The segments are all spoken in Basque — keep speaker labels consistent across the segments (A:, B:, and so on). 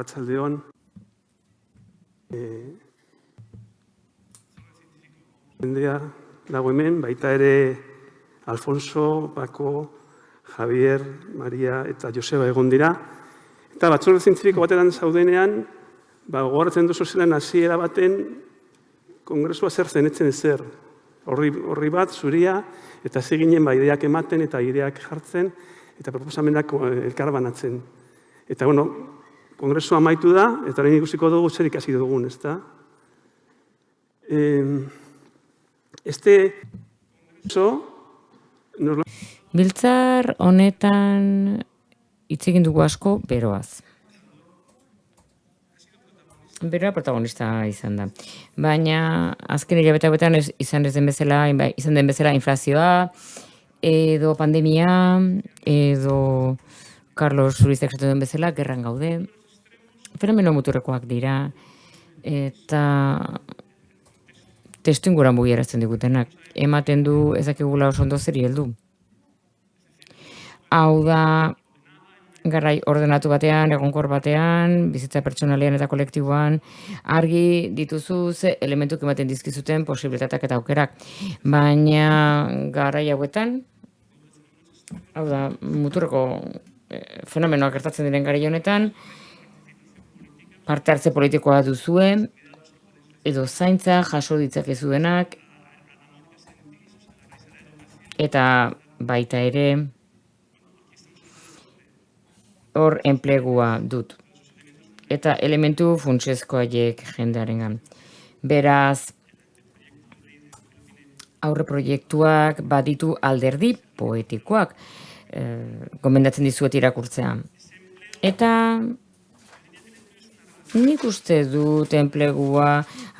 A: arratsaldeon. Jendea dago hemen, baita ere Alfonso, Paco, Javier, Maria eta Joseba egon dira. Eta batzorde zientifiko batetan zaudenean, gogoratzen duzu zelen hasiera baten kongresua zer zen, etzen ezer. Horri bat, zuria, eta zeginen ideak ematen eta ideak jartzen, eta proposamenak elkarbanatzen. Eta, kongresua amaitu da, eta orain ikusiko dugu zer ikasi dugun, ezta?
B: Biltzar honetan hitz egin dugu asko beroaz. Beroa protagonista izan da. Baina azken hilabete hauetan izan den bezala inflazioa, edo pandemia, edo Carlos Zurizek esaten duen bezala, gerran gaude. Fenomeno muturrekoak dira, eta testu inguran mugiarazten digutenak. Ematen du ezakigula oso ondo zeri heldu. Hau da, garai ordenatu batean, egonkor batean, bizitza pertsonalean eta kolektiboan, argi dituzu ze elementuk ematen dizkizuten posibilitateak eta aukerak. Baina garai hauetan, hau da, muturreko fenomenoak gertatzen diren garai honetan, parte hartze politikoa duzuen, edo zaintza jaso ditzakezuenak, eta baita ere, hor enplegua dut. Eta elementu funtsezkoaiek jendearengan. Beraz, aurre proiektuak baditu alderdi poetikoak, gomendatzen dizuet irakurtzea. Eta nik uste dut enplegua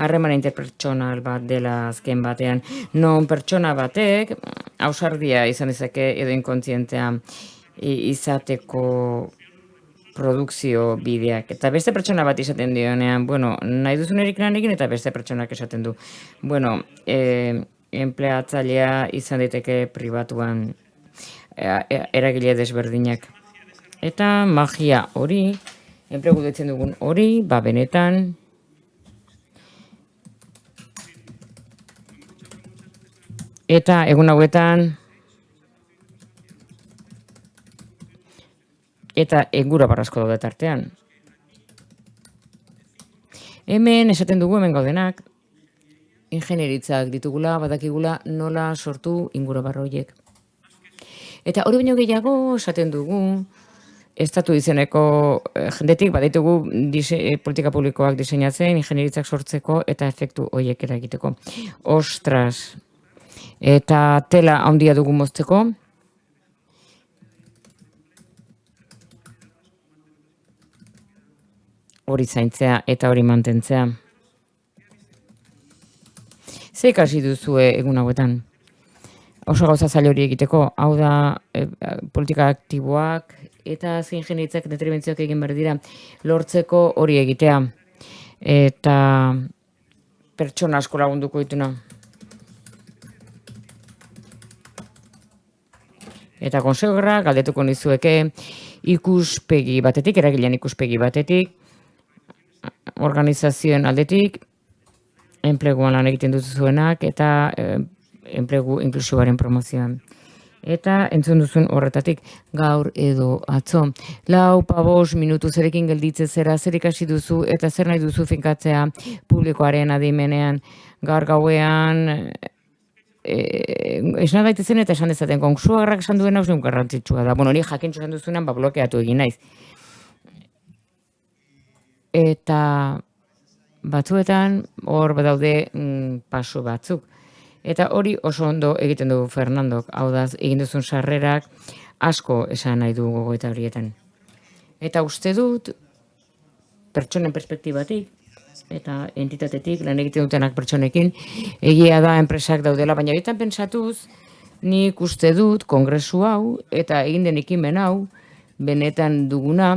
B: harreman interpertsonal bat dela azken batean. Non pertsona batek, ausardia izan dezake edo inkontzientea izateko produkzio bideak. Eta beste pertsona bat izaten dionean, nahi duzun erik lan egin eta beste pertsonak esaten du. Enpleatzailea izan daiteke pribatuan eragile desberdinak. Eta magia hori, enplegu deitzen dugun hori, benetan, eta egun hauetan, eta engura barrasko daude tartean. Hemen esaten dugu hemen gaudenak, ingenieritzak ditugula, badakigula nola sortu ingurabarro horiek. Eta hori baino gehiago esaten dugu, estatu izeneko jendetik baditugu politika publikoak diseinatzen, ingenieritzak sortzeko eta efektu horiek eragiteko. Ostras! Eta tela handia dugu mozteko, hori zaintzea eta hori mantentzea. Ze ikasi duzue egun hauetan? Oso gauza zaila hori egiteko, hau da politika aktiboak eta ingenieritzak determinazioak egin behar dira lortzeko hori egitea. Eta pertsona asko lagunduko dituna. Eta konsegorra galdetuko nizueke ikuspegi batetik, eragilean ikuspegi batetik, organizazioen aldetik, enpleguan lan egiten duzuenak eta enplegu inklusiboaren promozioan. Eta entzun duzun horretatik gaur edo atzo. 4-5 minutu zerekin gelditze zera, zer ikasi duzu eta zer nahi duzu finkatzea publikoaren adimenean. Gaur gauean esna daitezen eta esan dezaten konsuagarrak esan duena oso garrantzitsua da. Hori jakintxo esan duzunean blokeatu egin naiz. Eta batzuetan hor badaude paso batzuk. Eta hori oso ondo egiten du Fernandok, hau da egin duzun sarrerak asko esan nahi du gogoeta horietan. Eta uste dut pertsonen perspektibatik eta entitatetik lan egiten dutenak pertsonekin egia da enpresak daudela, baina horietan pentsatuz nik uste dut kongresu hau eta egin den ekimen hau benetan duguna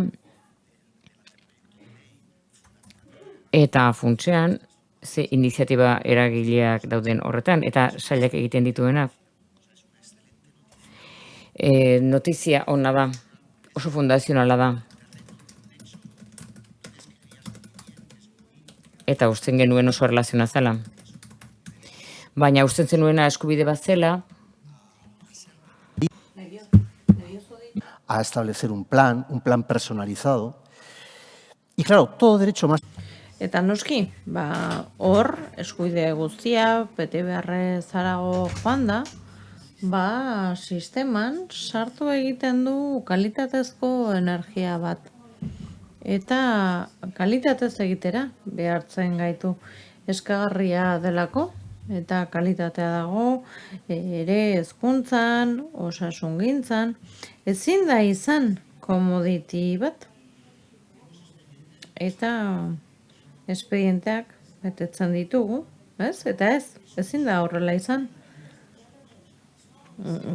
B: eta funtsean ze iniziatiba eragileak dauden horretan, eta sailak egiten dituenak. Notizia ona da, oso fundazionala da. eta usten genuen oso erlaziona zela. Baina usten zenuena eskubide bat zela,
C: a establecer un plan personalizado. Y claro, todo derecho más.
D: Eta noski, hor, eskubide guztia, bete beharrez harago joan da, sisteman sartu egiten du kalitatezko energia bat. Eta kalitatez egitera behartzen gaitu eskagarria delako, eta kalitatea dago ere hezkuntzan, osasungintzan, ezin da izan komoditi bat. Eta espedienteak betetzen ditugu, ez? Eta ezin da horrela izan.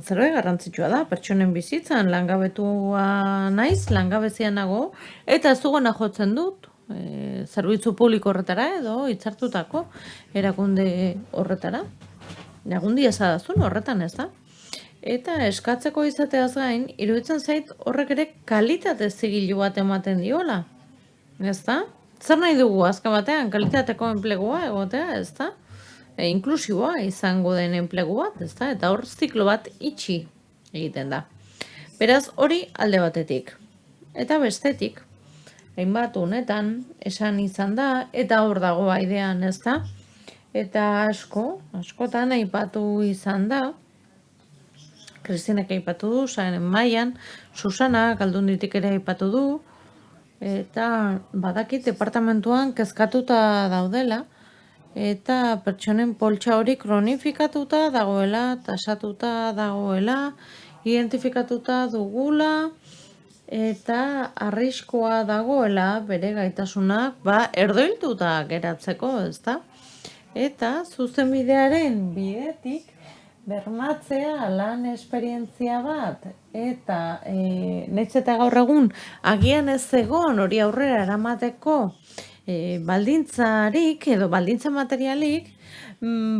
D: Zerbait garrantzitsua da, pertsonen bizitzan, langabetua naiz, langabezia nago, eta ez duguna jotzen dut, zerbitzu publiko horretara edo hitzartutako erakunde horretara. Lagundi ezadazun horretan, ez da? Eta eskatzeko izateaz gain, iruditzen zait horrek ere kalitate zigilu bat ematen diola. Ez da? Zer nahi dugu azken batean kalitateko enplegua egotea, ez da? Inklusiboa izango den enplegu bat, ez da? Eta hor ziklo bat itxi egiten da. Beraz, hori alde batetik. Eta bestetik, hainbat honetan esan izan da, eta hor dago aidean, ez da? Eta askotan aipatu izan da, Kristinak aipatu du, Saren Maian, Susana Galdunditik ere aipatu du, eta badakit departamentuan kezkatuta daudela, eta pertsonen poltsa hori kronifikatuta dagoela, tasatuta dagoela, identifikatuta dugula, eta arriskoa dagoela bere gaitasunak erdoiltuta geratzeko, ezta? Eta zuzenbidearen bidetik bermatzea lan esperientzia bat, eta nahiz eta gaur egun agian ez egon hori aurrera eramateko baldintzarik edo baldintza materialik,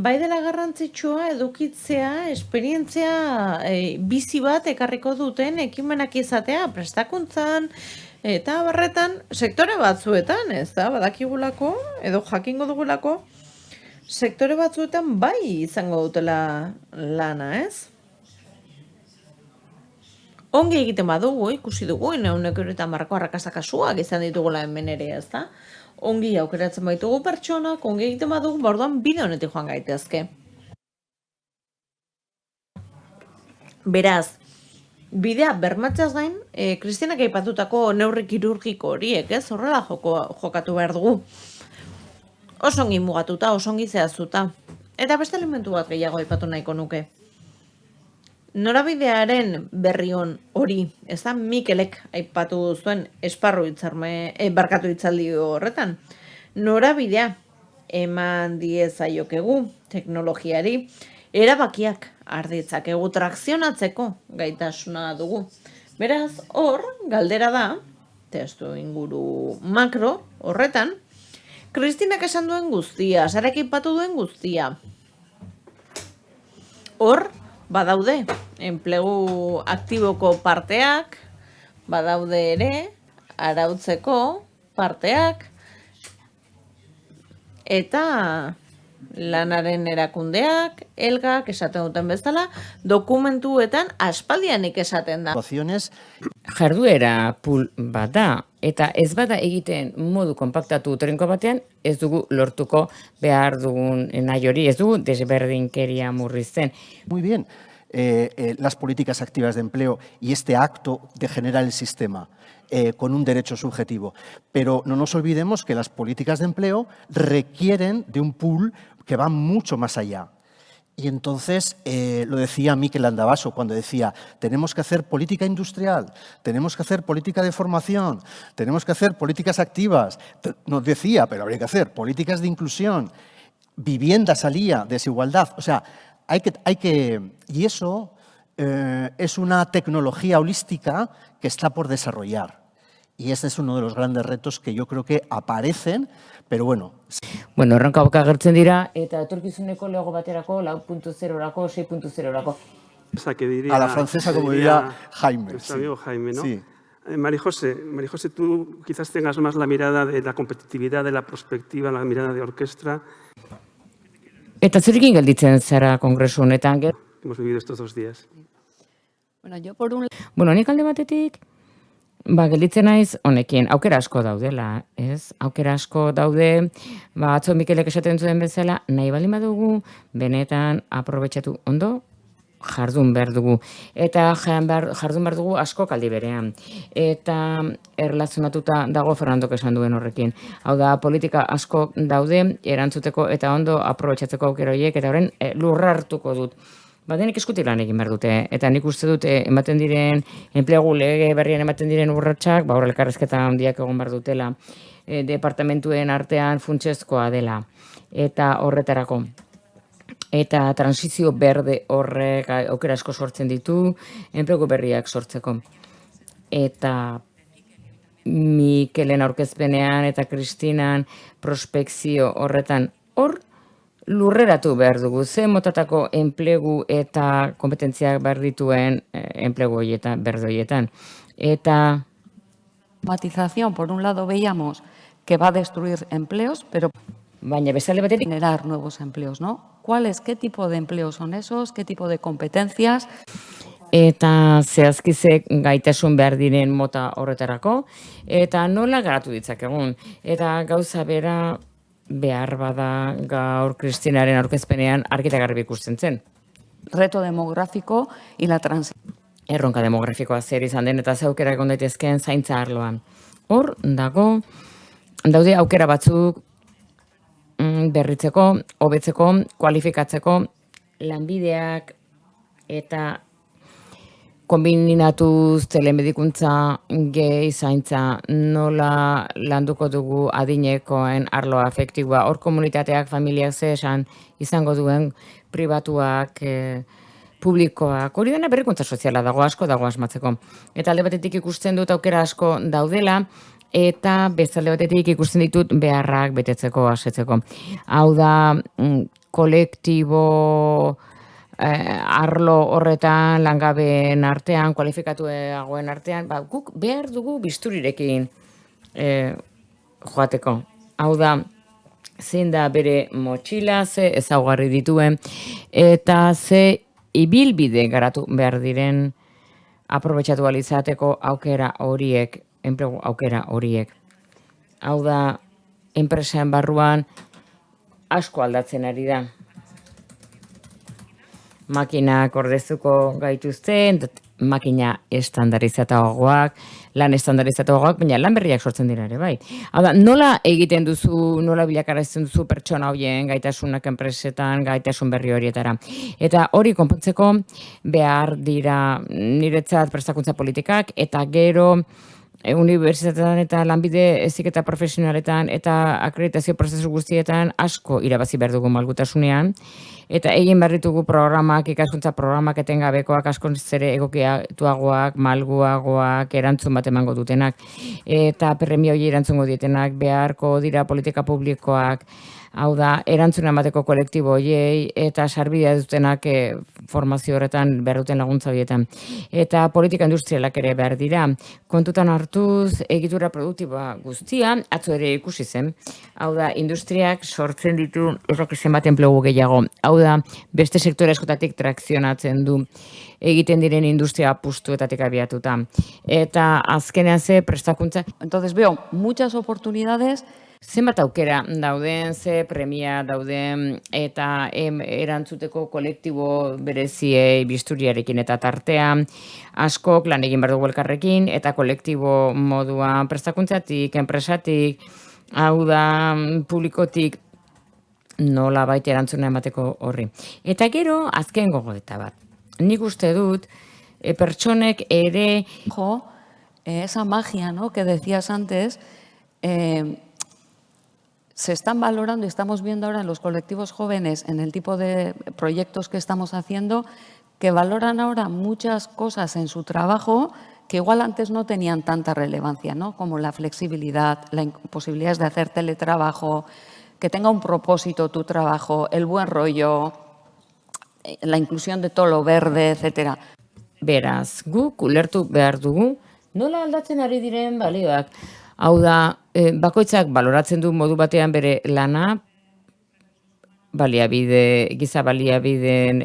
D: bai dela garrantzitsua edukitzea esperientzia bizi bat ekarriko duten ekimenak izatea prestakuntzan eta barretan sektore batzuetan, ez da, badakigulako edo jakingo dugulako sektore batzuetan bai izango dutela lana, ez? Ongi egiten badugu, ikusi dugu, neuneko horretan marko arrakasta kasuak izan ditugula hemen ere, ez da? Ongi aukeratzen baitugu pertsonak, ongi egiten badugu, orduan bide honetik joan gaitezke. Beraz, bidea bermatzeaz gain, Kristinak aipatutako neurri kirurgiko horiek, ez? Horrela jokatu behar dugu. Oso ongi mugatuta, oso ongi zehaztuta. Eta beste elementu bat gehiago aipatu nahiko nuke. Norabidearen berri hori, ez da Mikelek aipatu zuen esparru barkatu hitzaldi horretan. Norabidea eman diezaiokegu teknologiari, erabakiak arditzakegu trakzionatzeko gaitasuna dugu. Beraz, hor, galdera da, testu inguru makro horretan, Kristinak esan duen guztia, Sarek aipatu duen guztia. Hor, badaude, enplegu aktiboko parteak, badaude ere, arautzeko parteak, eta lanaren erakundeak, elgak esaten duten bezala, dokumentuetan aspaldianik esaten da.
B: Jarduera pool bat da, eta ez bada egiten modu konpaktatu trinko batean, ez dugu lortuko behar dugun nahi hori, ez dugu desberdinkeria murrizten.
C: Muy bien, las políticas activas de empleo y este acto de generar el sistema con un derecho subjetivo. Pero no nos olvidemos que las políticas de empleo requieren de un pool que va mucho más allá. Y entonces, lo decía Mikel Andabaso cuando decía, tenemos que hacer política industrial, tenemos que hacer política de formación, tenemos que hacer políticas activas. Nos decía, pero habría que hacer políticas de inclusión, vivienda salía, desigualdad. O sea, y eso es una tecnología holística que está por desarrollar. Y este es uno de los grandes retos que yo creo que aparecen, pero bueno.
B: Bueno, erronkak agertzen dira, eta etorkizuneko lego baterako, 4.0-rako, 6.0-rako.
A: O sea, que diría,
C: a la francesa, como diría Jaime.
A: Nuestro amigo Jaime, ¿no?
C: Sí.
A: María José, tú quizás tengas más la mirada de la competitividad, de la prospectiva, la mirada de orquestra
B: Eta zurekin gelditzen zara kongresu honetan,
A: que hemos vivido estos 2 días.
E: Bueno, yo por un
B: Bueno, nik alde batetik, gelditzen naiz honekin, aukera asko daudela, ez? Aukera asko daude, atzo Mikelek esaten zuen bezala, nahi baldin badugu, benetan aprobetxatu ondo, jardun behar dugu. Eta jardun behar dugu asko aldi berean. Eta erlazionatuta dago Fernandok esan duen horrekin. Hau da, politika asko daude, erantzuteko eta ondo aprobetxatzeko aukera horiek, eta horren lurra hartuko dut. Denek eskutik lan egin behar dute, eta nik uste dut ematen diren, enplegu lege berrien ematen diren urratsak, hor elkarrezketa handiak egon behar dutela, departamentuen artean funtsezkoa dela, eta horretarako. Eta transizio berde horrek aukera asko sortzen ditu, enplegu berriak sortzeko. Eta Mikelen aurkezpenean eta Kristinan prospekzio horretan hor, lurreratu behar dugu, ze motatako enplegu eta kompetentziak behar dituen enplegu horietan, berde horietan. Eta
E: matización, por un lado veíamos que va a destruir empleos, pero
B: baina bezale batetik,
E: generar nuevos empleos, ¿no? ¿Cuáles, qué tipo de empleos son esos? ¿Qué tipo de competencias?
B: eta zehazkizek gaitasun behar diren mota horretarako, eta nola garatu ditzakegun. Eta gauza bera behar bada gaur Kristinaren aurkezpenean argi eta garbi ikusten zen.
E: Reto demográfico y la transición.
B: Erronka demografikoa zer izan den eta ze aukera egon daitezkeen zaintza arloan. Hor daude aukera batzuk berritzeko, hobetzeko, kualifikatzeko, lanbideak eta kombinatuz telemedikuntza gehi zaintza nola landuko dugu adinekoen arloa afektiboa. Hor komunitateak, familiak ze esan izango duen pribatuak, publikoak, hori dena berrikuntza soziala dago asko dago asmatzeko. Eta alde batetik ikusten dut aukera asko daudela, eta bestalde batetik ikusten ditut beharrak betetzeko, asetzeko. Hau da, kolektibo arlo horretan, langabeen artean, kualifikatuagoen artean, guk behar dugu bisturirekin joateko. Hau da, zein da bere motxila, ze ezaugarri dituen, eta ze ibilbide garatu behar diren aprobetxatu alizateko aukera horiek, enplegu aukera horiek. Hau da, enpresen barruan asko aldatzen ari da. Makinak ordezuko gaituzten, makina estandarizatuagoak, lan estandarizatuagoak, baina lan berriak sortzen dira ere, bai. Hau da, nola egiten duzu, nola bilakarazten duzu pertsona horien gaitasunak enpresetan, gaitasun berri horietara. Eta hori konpontzeko behar dira niretzat prestakuntza politikak, eta gero unibertsitatean eta lanbide heziketa profesionaletan eta akreditazio prozesu guztietan asko irabazi behar dugu malgutasunean. Eta egin behar ditugu programak, ikaskuntza programak etengabekoak, asko zere egokiatuagoak, malguagoak, erantzun bat emango dutenak. Eta premia hori erantzungo dietenak, beharko dira politika publikoak, hau da, erantzuna emateko kolektibo horiei, eta sarbidea dutenak formazio horretan behar duten laguntza horietan. Eta politika industrialak ere behar dira. Kontutan hartuz, egitura produktiboa guztia, atzo ere ikusi zen. Hau da, industriak sortzen ditu errokizen bat enplegu gehiago. Hau da, beste sektore askotatik trakzionatzen du egiten diren industria apustuetatik abiatuta. Eta azkenean ze prestakuntza.
E: Entonces veo muchas oportunidades.
B: Zenbat aukera dauden, ze premia dauden, eta erantzuteko kolektibo bereziei bisturiarekin eta tartean, askok lan egin behar dugu elkarrekin, eta kolektibo moduan prestakuntzatik, enpresatik, hau da, publikotik, nola baita erantzuna emateko horri. Eta gero, azken gogoeta bat. Nik uste dut, pertsonek ere...
E: Esa magia, ¿no?, que decías antes, se están valorando y estamos viendo ahora en los colectivos jóvenes, en el tipo de proyectos que estamos haciendo, que valoran ahora muchas cosas en su trabajo que igual antes no tenían tanta relevancia, ¿no?, como la flexibilidad, las posibilidades de hacer teletrabajo, que tenga un propósito tu trabajo, el buen rollo, la inclusión de todo lo verde, etcétera.
B: Beraz, guk ulertu behar dugu Nola aldatzen ari diren balioak? Hau da, bakoitzak baloratzen du modu batean bere lana, giza baliabideen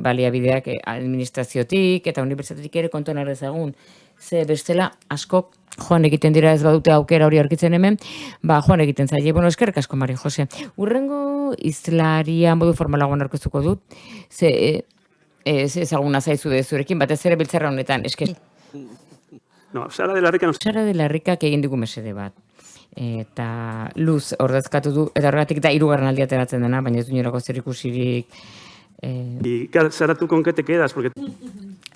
B: baliabideak administraziotik eta unibertsitatetik ere kontuan har dezagun. Ze bestela askok joan egiten dira ez badute aukera hori aurkitzen hemen, joan egiten zaie. Bueno, eskerrik asko, Mari Jose. Urrengo izlaria modu formalagoan aurkeztuko dut, ze ezaguna zaizu zurekin, batez ere biltzarra honetan,
A: No, Sara de la Rica
B: Sara de la Ricak egin digu mesede bat. Eta luz ordezkatu du, eta horregatik da 3. aldia ateratzen dena, baina ez du inolako zerikusirik.
A: y Sara, ¿tú con qué te quedas? Porque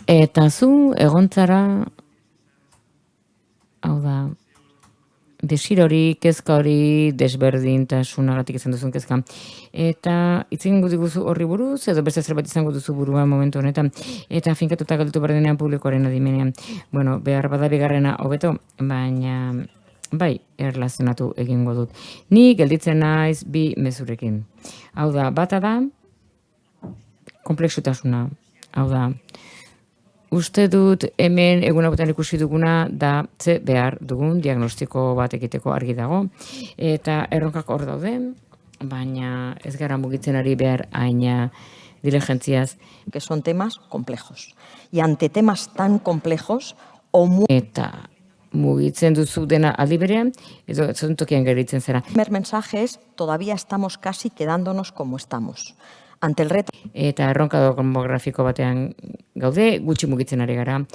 B: Eta zu egontzara, hau da, desir hori, kezka hori, desberdintasunagatik izan duzun kezka. Eta itzen diguzu horri buruz, edo beste zerbait izango duzu buruan momentu honetan, eta finkatuta galdutu berdenean publikoaren adimenean. Bueno, behar bada bigarrena hobeto, baina bai, erlazionatu egingo dut. Ni gelditzen naiz bi mezurekin. Hau da, bata da, komplexutasuna. Hau da, uste dut hemen egun hauetan ikusi duguna da ze behar dugun diagnostiko bat egiteko argi dago. Eta erronkak hor daude, baina ez gara mugitzen ari behar haina diligentziaz.
F: Que son temas complejos. Y ante temas tan complejos,
B: Eta mugitzen duzu dena aldi berean, edo zontokian geritzen zera.
F: el primer mensaje es, todavía estamos casi quedándonos como estamos. Ante el reto
B: Eta erronka demografiko batean gaude, gutxi mugitzen ari gara.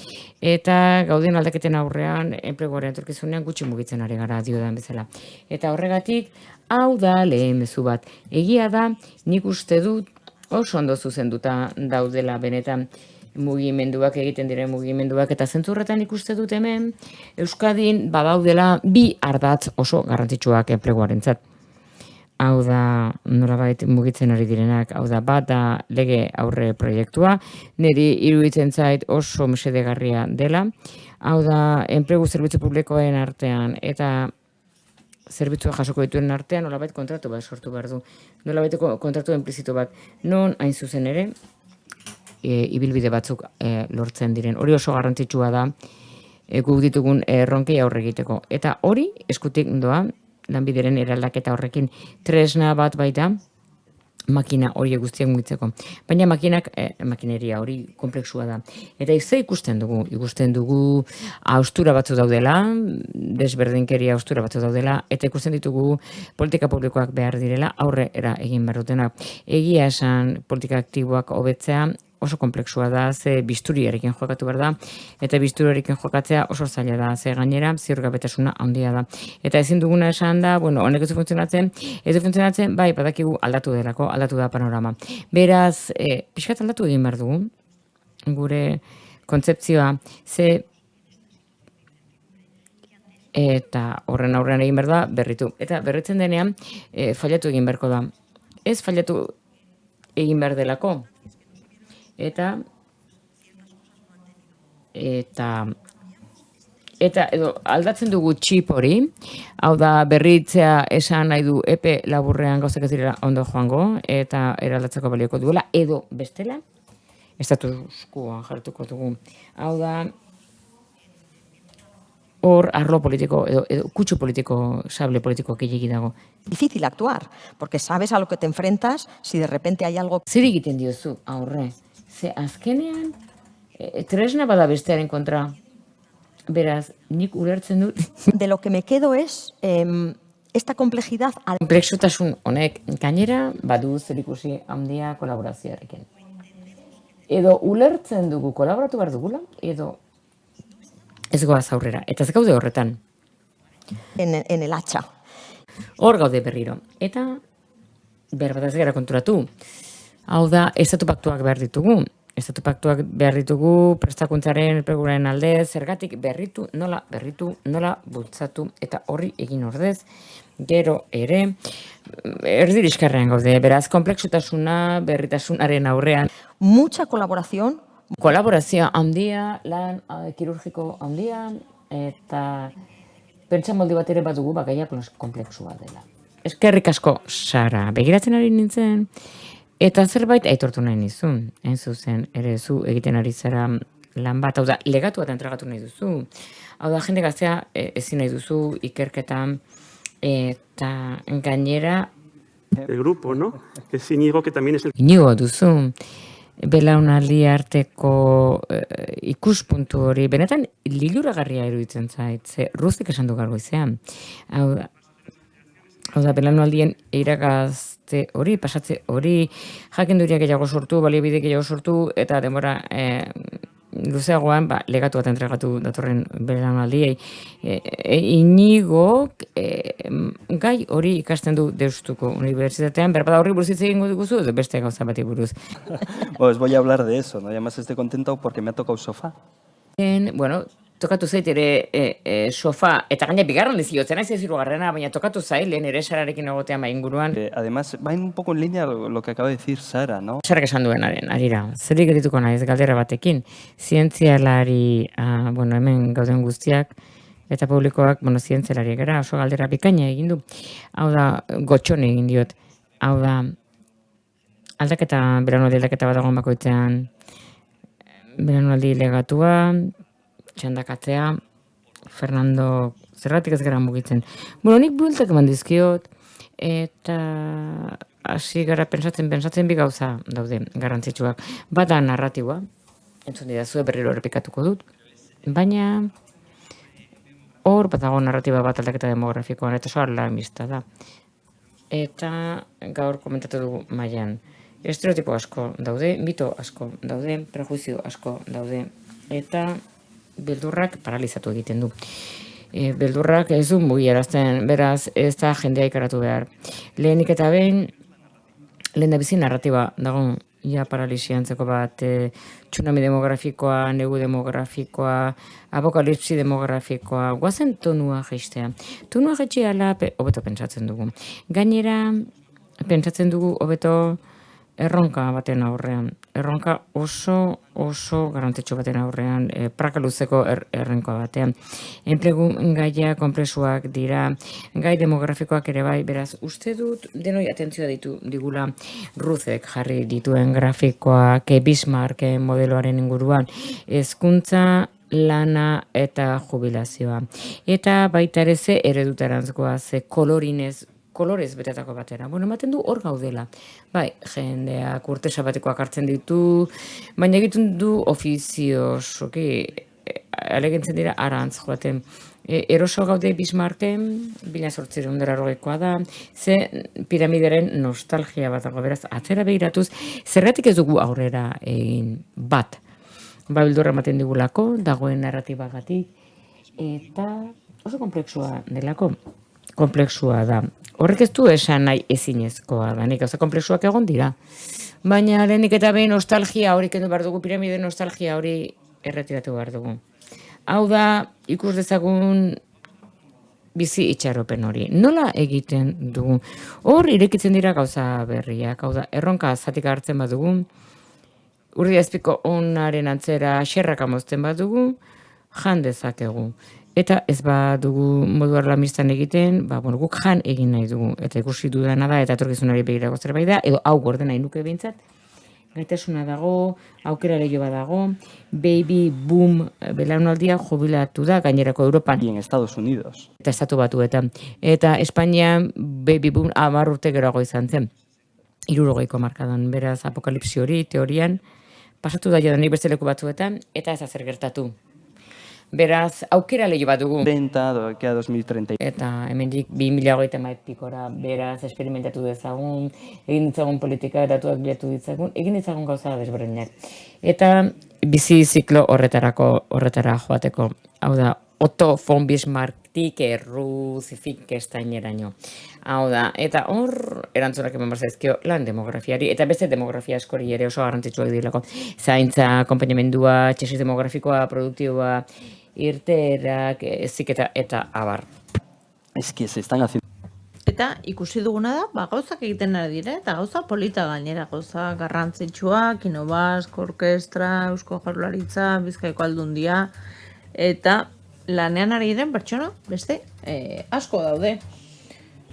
B: Eta gauden aldaketen aurrean, enpleguaren etorkizunean gutxi mugitzen ari gara diodan bezala. Eta horregatik, hau da lehen mezu bat. Egia da, nik uste dut oso ondo zuzenduta daudela benetan mugimenduak egiten diren mugimenduak, eta zentzurretan ikuste dut hemen Euskadin badaudela bi ardatz oso garrantzitsuak enpleguarentzat. Hau da, nolabait mugitzen ari direnak, hau da, bat da lege aurre proiektua, niri iruditzen zait oso mesedegarria dela, hau da, enplegu zerbitzu publikoen artean eta zerbitzua jasoko dituen artean nolabait kontratu bat sortu behar du. Nolabait kontratu enplizito bat, non hain zuzen ere, ibilbide batzuk lortzen diren. Hori oso garrantzitsua da guk ditugun erronkei aurre egiteko. Eta hori eskutik doa lanbideren eraldaketa horrekin tresna bat baita makina hori guztiak mugitzeko. Baina makineria hori komplexua da. Eta ze ikusten dugu? Ikusten dugu haustura batzu daudela, desberdinkeria haustura batzu daudela, eta ikusten ditugu politika publikoak behar direla aurrera egin behar dutenak. Egia esan politika aktiboak hobetzea oso komplexua da, ze bisturiarekin jokatu behar da, eta bisturiarekin jokatzea oso zaila da, ze gainera ziurgabetasuna handia da. Eta ezin duguna esan da, bueno, honek ez du funtzionatzen, bai, badakigu aldatu delako, aldatu da panorama. Beraz, pixkat aldatu egin behar dugu, gure kontzeptzioa, ze eta horren aurrean egin behar da, berritu. Eta berritzen denean, fallatu egin beharko da. Ez fallatu egin behar delako, eta edo aldatzen dugu txip hori, hau da berritzea esan nahi du epe laburrean gauzak ez direla ondo joango, eta eraldatzeko balioko duela, edo bestela, status quoan jartuko dugu. Hau da, hor arlo politiko, edo kutsu politiko, sable politiko gehiegi dago.
F: difícil actuar, porque sabes a lo que te enfrentas si de repente hay algo
B: Zer egiten diozu aurre? Ze azkenean, tresna bada bestearen kontra. Beraz, nik ulertzen dut.
F: de lo que me quedo es esta complejidad.
B: Komplexutasun honek gainera badu zerikusi handia kolaborazioarekin. Edo ulertzen dugu kolaboratu behar dugula, edo ez goaz aurrera. Eta ez gaude horretan.
F: En el hacha.
B: Hor gaude berriro. Eta berbataz gara konturatu. Hau da, estatu paktuak behar ditugu. Estatu paktuak behar ditugu prestakuntzaren enpleguaren alde, zergatik nola bultzatu eta horri egin ordez. Gero ere, erdiriskarrean gaude, beraz, komplexutasuna berritasunaren aurrean.
F: Mucha colaboración.
B: Kolaborazioa handia, lan kirurgiko handia, eta pentsamolde bat ere badugu bagaia komplexua dela. Eskerrik asko, Sara, begiratzen ari nintzen, eta zerbait aitortu nahi nizun, hain zuzen, ere zu egiten ari zara lan bat, hau da, legatu bat entregatu nahi duzu. Hau da, jende gaztea ezin nahi duzu ikerketan, eta gainera
A: El grupo, ¿no? Que es Íñigo, que también es el
B: inigo duzu. Belaunaldi arteko ikuspuntu hori, benetan liluragarria iruditzen zait, ze Rustik esan du gaur goizean. Hau da, belaunaldien irakazte hori, pasatze hori, jakinduriak gehiago sortu, baliabide gehiago sortu, eta denbora luzeagoan legatu bat entregatu datorren belaunaldiei. Inigo gai hori ikasten du Deustuko Unibertsitatean, berbada horri buruz hitz egingo diguzu, edo beste gauza bati buruz.
G: Os voy a hablar de eso, ¿no? Y además estoy contento porque me ha tocado sofá.
B: Bueno, tokatu zait ere sofa, eta gaina bigarren leziotzen, ez hirugarrena, baina tokatu zait, lehen ere Sararekin egotea inguruan.
G: Además, va un poco en línea lo que acaba de decir Sara, ¿no?
B: Sarak esan duenaren, arira. Zer gerituko naiz galdera batekin. Zientzialari, bueno, hemen gauden guztiak, eta publikoak, bueno, zientzialariak gara, oso galdera bikaina egin du. Hau da, gotxone egin diot. Hau da, belaunaldi aldaketa bat dagoen bakoitzean, belaunaldi legatua, txandakatzea, Fernando, zergatik ez gara mugitzen. Bueno, nik bueltak eman dizkiot, eta hasi gara pentsatzen bi gauza daude garrantzitsuak. Bata narratiboa, entzun didazue berriro errepikatuko dut, baina hor bat dago narratiba bat aldaketa demografikoan, eta oso alarmista da. Eta gaur komentatu dugu mailan. Estereotipo asko daude, mito asko daude, prejuizio asko daude, eta beldurrak paralizatu egiten du. Beldurrak ez du mugiarazten, beraz ez da jendea ikaratu behar. Lehenik eta behin, lehen da bizi narratiba dago, ja paralisia antzeko bat, tsunami demografikoa, negu demografikoa, apokalipsi demografikoa, guazen tonua jaistea. Tonua jaitsi ala, hobeto pentsatzen dugu. Gainera, pentsatzen dugu hobeto erronka baten aurrean. Erronka oso garrantzitsu baten aurrean, praka luzeko errenkoa batean. Enplegu gaia konplexuak dira, gai demografikoak ere bai, beraz, uste dut denoi atentzioa digula Ruthek jarri dituen grafikoak, Bismarcken modeloaren inguruan, hezkuntza, lana eta jubilazioa. Eta baita ere ze eredutarantzkoa, ze kolorez betetako batera. Bueno, ematen du hor gaudela. Bai, jendeak urte sabatikoak hartzen ditu, baina egiten du ofiziosoki, alegintzen dira arantz joaten. Eroso gaude Bismarcken, 1880koa da, ze piramideren nostalgia bat dago, beraz, atzera begiratuz, zergatik ez dugu aurrera egin bat. Bildurra ematen digulako, dagoen narratibagatik, eta oso komplexua delako. Komplexua da. Horrek ez du esan nahi ezinezkoa da, nik oso komplexuak egon dira. Baina lehenik eta behin nostalgia hori kendu behar dugu, piramide nostalgia hori erretiratu behar dugu. Hau da, ikus dezagun bizi itxaropen hori. Nola egiten dugu? Hor irekitzen dira gauza berriak, hau da, erronka zatik hartzen badugu, Urdiazpiko onaren antzera xerrak amozten badugu, jan dezakegu. Eta ez badugu modu alarmistan egiten, guk jan egin nahi dugu. Eta ikusi dudana da, eta etorkizunari begirako zerbait da, edo hau gorde nahi nuke behintzat. Gaitasuna dago, aukera lehio dago, baby boom belaunaldia jubilatu da, gainerako Europan.
G: Y en Estados Unidos.
B: Eta estatu batuetan. Eta Espainian baby boom 10 urte geroago izan zen. 60ko markadan, beraz apokalipsi hori, teorian, pasatu da jadanik beste leku batzuetan, eta ez zer gertatu. Beraz, aukera lehio bat dugu.
G: 30, queda 2030.
B: Eta hemendik 2030 beraz, esperimentatu dezagun, egin ditzagun politika, datuak bilatu ditzagun, egin ditzagun gauza desberdinak. Eta bizi ziklo horretara joateko. Hau da, Otto von Bismarcktik Ruthfinkensteineraino. Hau da, eta hor erantzunak eman barzaizkio lan demografiari, eta beste demografia askori ere oso garrantzitsuak direlako. Zaintza, akonpainamendua, txesis demografikoa, produktiboa, irteerak, eziketa eta abar.
G: Es que se están haciendo.
D: Eta ikusi duguna da, gauzak egiten ari dira, eta gauza polita gainera, gauza garrantzitsuak, Inobask, Orkestra, Eusko Jaurlaritza, Bizkaiko Aldundia, eta lanean ari diren pertsona, beste, asko daude.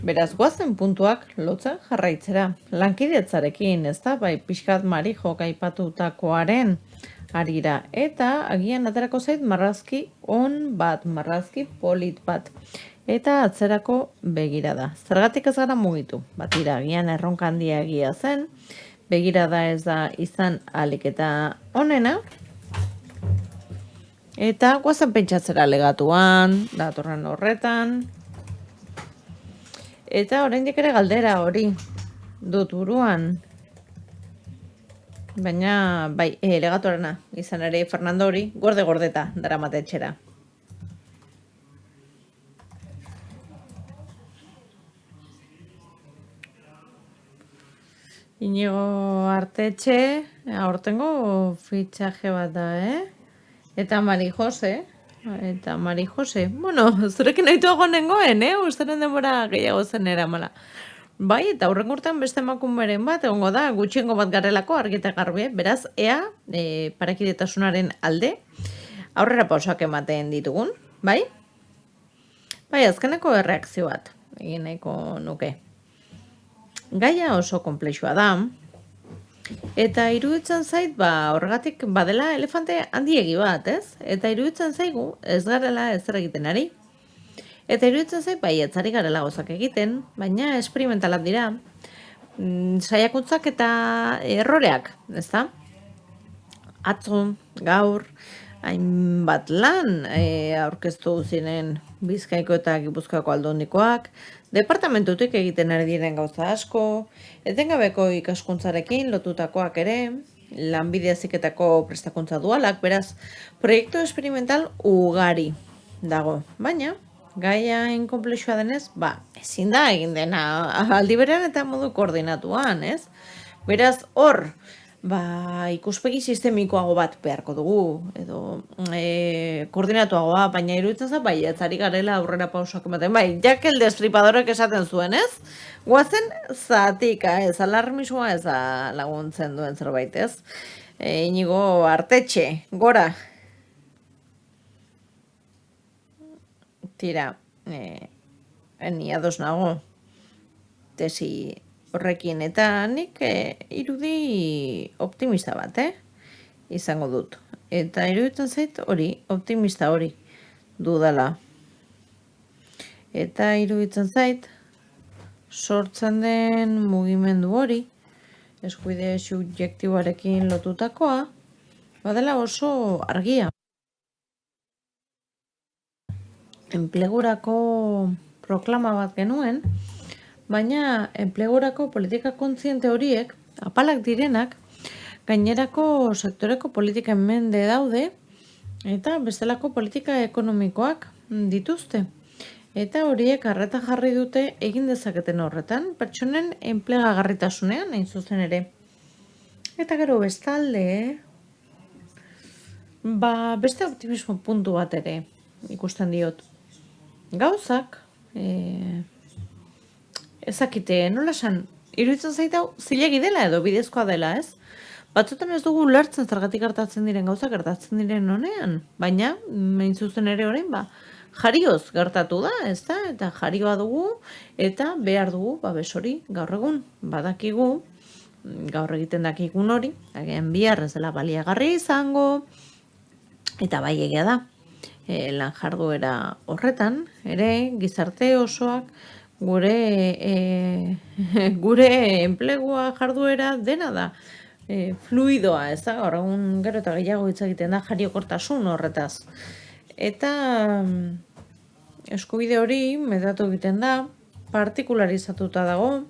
D: Beraz, goazen puntuak lotzen jarraitzera. Lankidetzarekin, ez da, bai, pixkat Marijok aipatutakoaren arira. Eta agian aterako zait marrazki on bat, marrazki polit bat. Eta atzerako begirada. Zergatik ez gara mugitu? Batira, agian erronka handia egia zen, begirada ez da izan ahalik eta onena, eta guazen pentsatzera legatuan, datorren horretan, eta oraindik ere galdera hori dut buruan. Baina, bai, legatorena, izan ere Fernando hori, gordeta daramate etxera. Inigo Artetxe, aurtengo fitxaje bat da, Eta Mari Jose, bueno, zurekin nahitu nengoen, Uztaren denbora gehiago zen eramala. Bai, eta aurren urtean beste emakumeren bat, egongo da, gutxiengo bat garelako, argi eta garbi, beraz, ea, parekidetasunaren alde, aurrera pausoak ematen ditugun, bai? Bai, azkeneko erreakzio bat, egin nahiko nuke. Gaia oso konplexua da, eta iruditzen zait, horregatik badela elefante handiegi bat, ez? Eta iruditzen zaigu, ez garela ezer egiten ari. Eta iruditzen zait, etzari garela gozak egiten, baina esperimentalak dira, saiakuntzak eta erroreak, ezta? Atzo, gaur, hainbat lan aurkeztu ziren Bizkaiko eta Gipuzkoako aldundikoak, departamentutik egiten ari diren gauza asko, etengabeko ikaskuntzarekin lotutakoak ere, lanbide heziketako prestakuntza dualak, beraz, proiektu esperimental ugari dago, baina, gaia inkonplexua denez, ezin da egin dena aldi berean eta modu koordinatuan, ez? Beraz, hor, ikuspegi sistemikoago bat beharko dugu, edo koordinatuagoa, baina iruditzen za, etzari garela aurrera pausoak ematen, Jack el Destripadorek esaten zuen, ez? Guazen zatika, ez, alarmismoa ez laguntzen duen zerbait, ez? Inigo Artetxe, gora. Tira, ni ados nago tesi horrekin, eta nik irudi optimista bat, izango dut. Eta iruditzen zait hori, optimista hori dudala. Eta iruditzen zait, sortzen den mugimendu hori, eskubide subjektiboarekin lotutakoa, badela oso argia. Enplegurako proklama bat genuen, baina enplegurako politika kontziente horiek, apalak direnak, gainerako sektoreko politiken mende daude, eta bestelako politika ekonomikoak dituzte. Eta horiek arreta jarri dute egin dezaketen horretan, pertsonen enplegagarritasunean hain zuzen ere. Eta gero bestalde, beste optimismo puntu bat ere ikusten diot. Gauzak, ezakite, nola esan, iruditzen zaitau zilegi dela edo bidezkoa dela, ez? Batzutan ez dugu ulertzen zergatik gertatzen diren gauzak gertatzen diren honean, baina, hain zuzen ere orain, jarioz gertatu da, ez da? Eta jarioa dugu, eta behar dugu, besori, gaur egun, badakigu, gaur egiten dakigun hori, agian bihar ez dela baliagarri izango, eta bai egia da. Lan jarduera horretan, ere gizarte osoak gure enplegua jarduera dena da fluidoa, ez da? Gaur egun gero eta gehiago hitz egiten da jariokortasun horretaz. Eta eskubide hori medatu egiten da, partikularizatuta dago,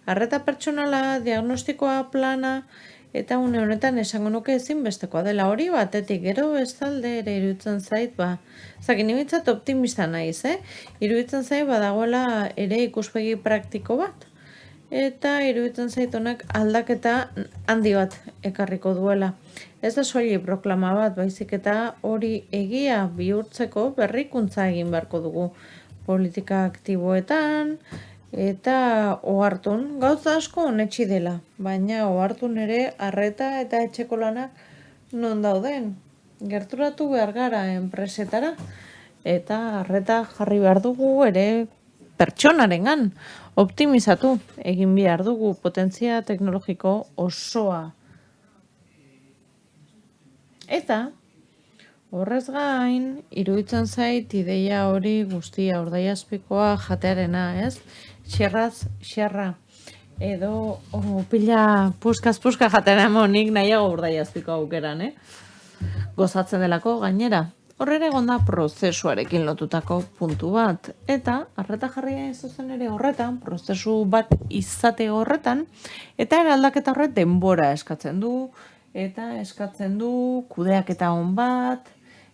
D: arreta pertsonala, diagnostikoa, plana, eta une honetan esango nuke ezinbestekoa dela hori batetik, gero bestalde ere iruditzen zait, zakin nibitzat optimista naiz, iruditzen zait badagoela ere ikuspegi praktiko bat, eta iruditzen zait honek aldaketa handi bat ekarriko duela. Ez da soilik proklama bat, baizik eta hori egia bihurtzeko berrikuntza egin beharko dugu politika aktiboetan, eta ohartun, gauza asko onetsi dela, baina ohartun ere arreta eta etxeko lanak non dauden. Gerturatu behar gara enpresetara, eta arreta jarri behar dugu ere pertsonarengan optimizatu egin behar dugu potentzia teknologiko osoa. Eta, horrez gain, iruditzen zait ideia hori guztia Urdaiazpikoa jatearena, ez? Xerraz, xerra. Edo pila puskaz-puska jatearen monik nahiago Urdaiazpiko aukeran, gozatzen delako gainera. Horrere egon da prozesuarekin lotutako puntu bat. Eta, arreta jarria zuzen ere horretan, prozesu bat izate horretan, eta eraldaketa horret denbora eskatzen du, eta eskatzen du kudeaketa on bat,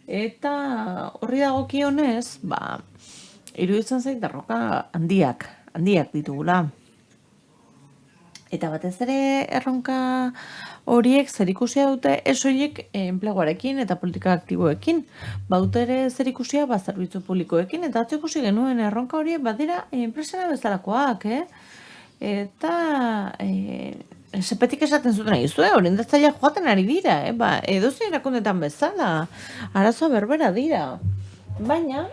D: eta horri dagokionez, iruditzen zait erronka handiak ditugula. Eta batez ere erronka horiek zerikusia dute ez horiek enpleguarekin eta politika aktiboekin. Baute ere zerikusia zerbitzu publikoekin, eta atzo ikusi genuen erronka horiek badira enpresara bezalakoak, Eta sepetik esaten zuten egizue, orientatzailea joaten ari dira, edozein erakundetan bezala, arazoa berbera dira. Baina,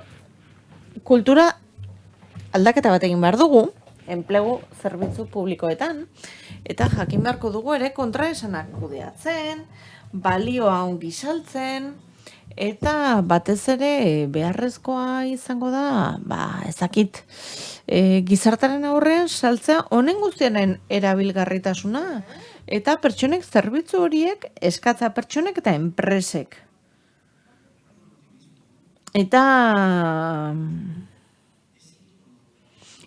D: kultura aldaketa bat egin behar dugu, enplegu zerbitzu publikoetan, eta jakin beharko dugu ere kontraesanak kudeatzen, balioa ongi saltzen, eta batez ere beharrezkoa izango da, ezakit, gizartaren aurrean saltzea honen guztiaren erabilgarritasuna, eta pertsonek zerbitzu horiek eskatza pertsonek eta enpresek. Eta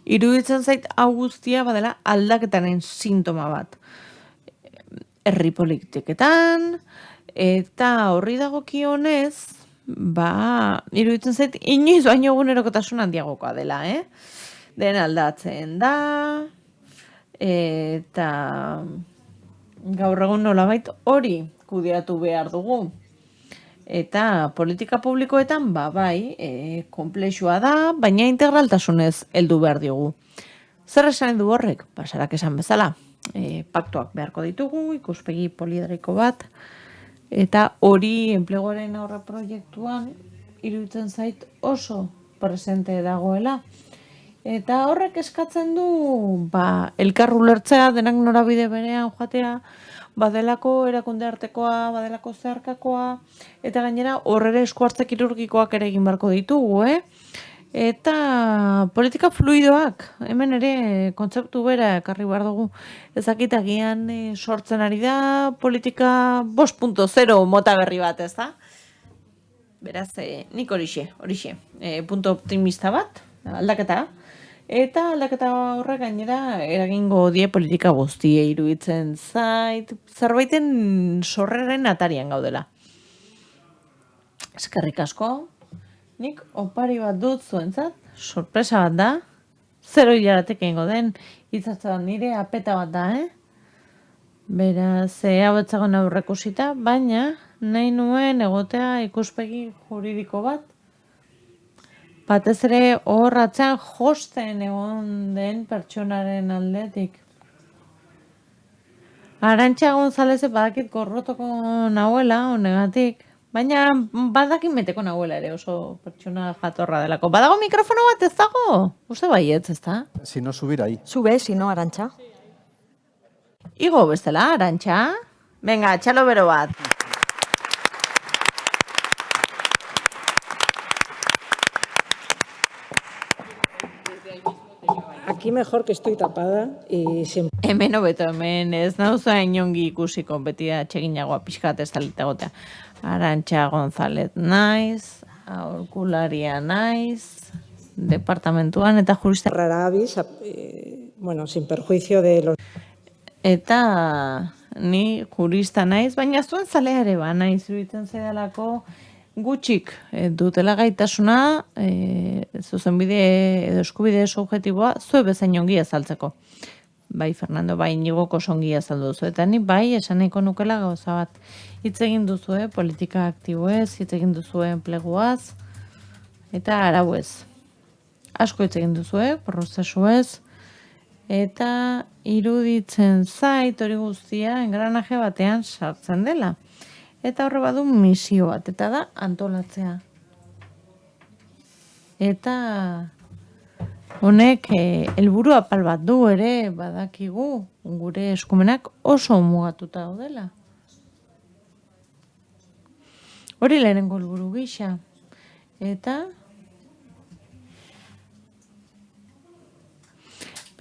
D: iruditzen zait hau guztia badela aldaketaren sintoma bat. Herri politiketan, eta horri dagokionez, iruditzen zait inoiz baino egunerokotasun handiagokoa dela, Den aldatzen da, eta gaur egun nolabait hori kudeatu behar dugu. Eta politika publikoetan, konplexua da, baina integraltasunez heldu behar diogu. Zer esan du horrek? Sarak esan bezala. Paktuak beharko ditugu, ikuspegi poliedriko bat, eta hori enpleguaren aurre proiektuan iruditzen zait oso presente dagoela. Eta horrek eskatzen du, elkar ulertzea, denak norabide berean joatea, badelako erakunde artekoa, badelako zeharkakoa, eta gainera horrere esku hartze kirurgikoak ere egin beharko ditugu, Eta politika fluidoak, hemen ere kontzeptu bera ekarri behar dugu. Ezakit agian sortzen ari da politika 5.0 mota berri bat, ez da? Beraz, nik horixe, punto optimista bat, aldaketa. Eta aldaketa horrek gainera eragingo die politika guztie iruditzen zait, zerbaiten sorreren atarian gaudela. Eskerrik asko. Nik opari bat dut zuentzat, sorpresa bat da, 0 hilaratek egingo den, hitzatzen nire apeta bat da, Beraz, hau etzagon aurrekusita, baina nahi nuen egotea ikuspegi juridiko bat, batez ere hor atzean josten egon den pertsonaren aldetik. Arantxa González badakit gorrotoko nahuela, honegatik, baina badakin meteko nahuela ere oso pertsona jatorra delako. Badago mikrofono bat ez dago? Uste baietz, ez da?
C: Si no, subir ahí.
F: Sube, si no, Arantxa.
D: Igo bestela, Arantxa? Venga, txalo bero bat.
H: Aquí mejor que estoy tapada y siempre...
D: Hemen hobeto, hemen ez nauza inongi ikusiko, beti da txeginagoa pixkat ez talita gotea. Arantxa González naiz, aholkularia naiz, departamentuan eta jurista.
H: Rara avis, sin perjuicio de los...
D: Eta ni jurista naiz, baina zuen zalea ere naiz, iruditzen zaidalako gutxik dutela gaitasuna, zuzenbide edo eskubide subjektiboa, zue bezain ongi azaltzeko. Bai, Fernando, bai, Inigoko ongi azaldu duzu. Eta ni bai, esan nahiko nukela gauza bat. Hitz egin duzue, politika aktiboez, hitz egin duzue enpleguaz, eta arauez. Asko hitz egin duzue, prozesuez, eta iruditzen zait hori guztia engranaje batean sartzen dela. Eta horre badu misio bat, eta da antolatzea. Eta honek helburu apal bat du ere badakigu gure eskumenak oso mugatuta daudela. Hori lehenengo helburu gisa. Eta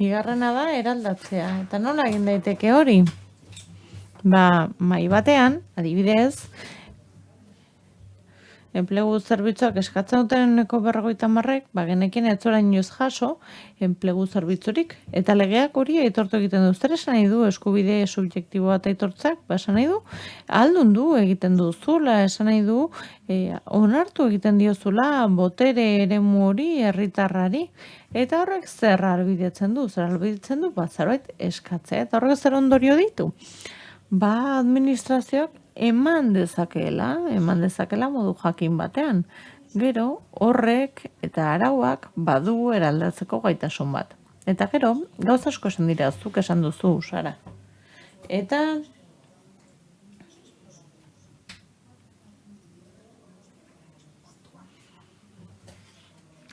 D: bigarrena da eraldatzea. Eta nola egin daiteke hori? Mahai batean, adibidez, enplegu zerbitzuak eskatzen duten 50%, genekien ez zora inoiz jaso enplegu zerbitzurik. Eta legeak hori aitortu egiten du. Zer esan nahi du eskubide subjektibo bat aitortzak? Esan nahi du, aldun du egiten duzula, esan nahi du, onartu egiten diozula botere eremu hori herritarrari. Eta horrek zer ahalbidetzen du? Zer ahalbidetzen du? Zerbait eskatzea. Eta horrek zer ondorio ditu? Administrazioak eman dezakela modu jakin batean. Gero, horrek eta arauak badu eraldatzeko gaitasun bat. Eta gero, gauza asko esan dira, zuk esan duzu, Sara. Eta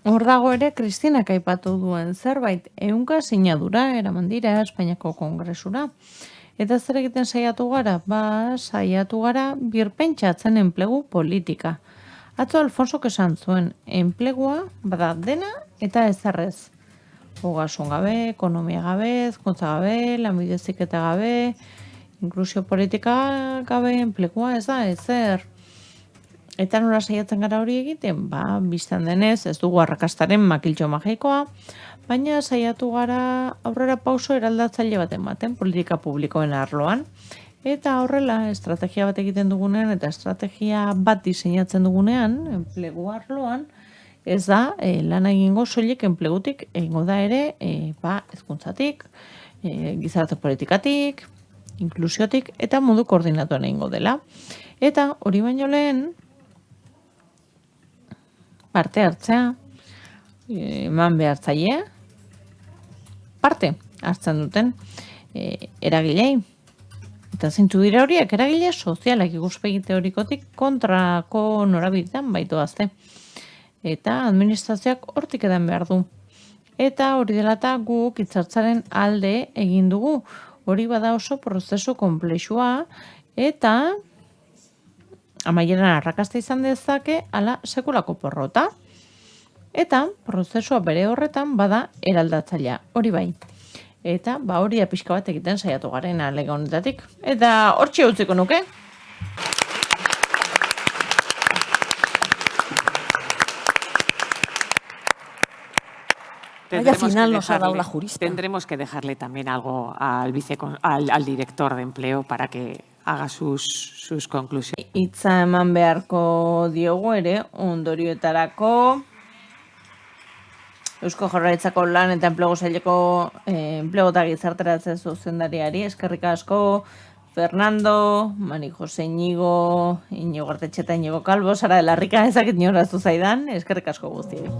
D: hor dago ere Kristinak aipatu duen zerbait, 100 sinadura eraman dira Espainiako Kongresura. Eta zer egiten saiatu gara? Saiatu gara birpentsatzen enplegu politika. Atzo Alfonsok esan zuen, enplegua bada dena eta ezarrez. Ogasun gabe, ekonomia gabe, hezkuntza gabe, lanbide heziketa gabe, inklusio politika gabe, enplegua ez da ezer. Eta nola saiatzen gara hori egiten? Bistan denez, ez dugu arrakastaren makiltxo magikoa, baina saiatu gara aurrera pauso eraldatzaile bat ematen politika publikoen arloan. Eta horrela, estrategia bat egiten dugunean eta estrategia bat diseinatzen dugunean, enplegu arloan, ez da lan egingo soilik enplegutik, egingo da ere hezkuntzatik, gizarte politikatik, inklusiotik eta modu koordinatuan egingo dela. Eta hori baino lehen, parte hartzea, eman behartzailea, parte hartzen duten eragilei. Eta zeintzu dira horiek, eragile sozialak ikuspegi teorikotik kontrako norabidean baitoazte. Eta administrazioak hortik edan behar du. Eta hori dela eta guk hitzartzaren alde egin dugu. Hori bada oso prozesu konplexua eta amaieran arrakasta izan dezake ala sekulako porrota. Eta prozesua bere horretan bada eraldatzailea, hori bai. Eta hori pixka bat egiten saiatu garen lege honetatik. Eta hortxe utziko nuke.
F: Vaya final nos ha dado la jurista.
I: Tendremos que dejarle también algo al director de empleo para que haga sus conclusiones.
D: Hitza eman beharko diogu ere ondorioetarako Eusko Jaurlaritzako lan eta enplegu saileko enplegu eta gizarteratze zuzendariari eskerrik asko Fernando, Mari Jose Iñigo, Iñigo Artetxe eta Iñigo Calvo, Sara de la Rica ezakit nioraztu zaidan, eskerrik asko guztiei.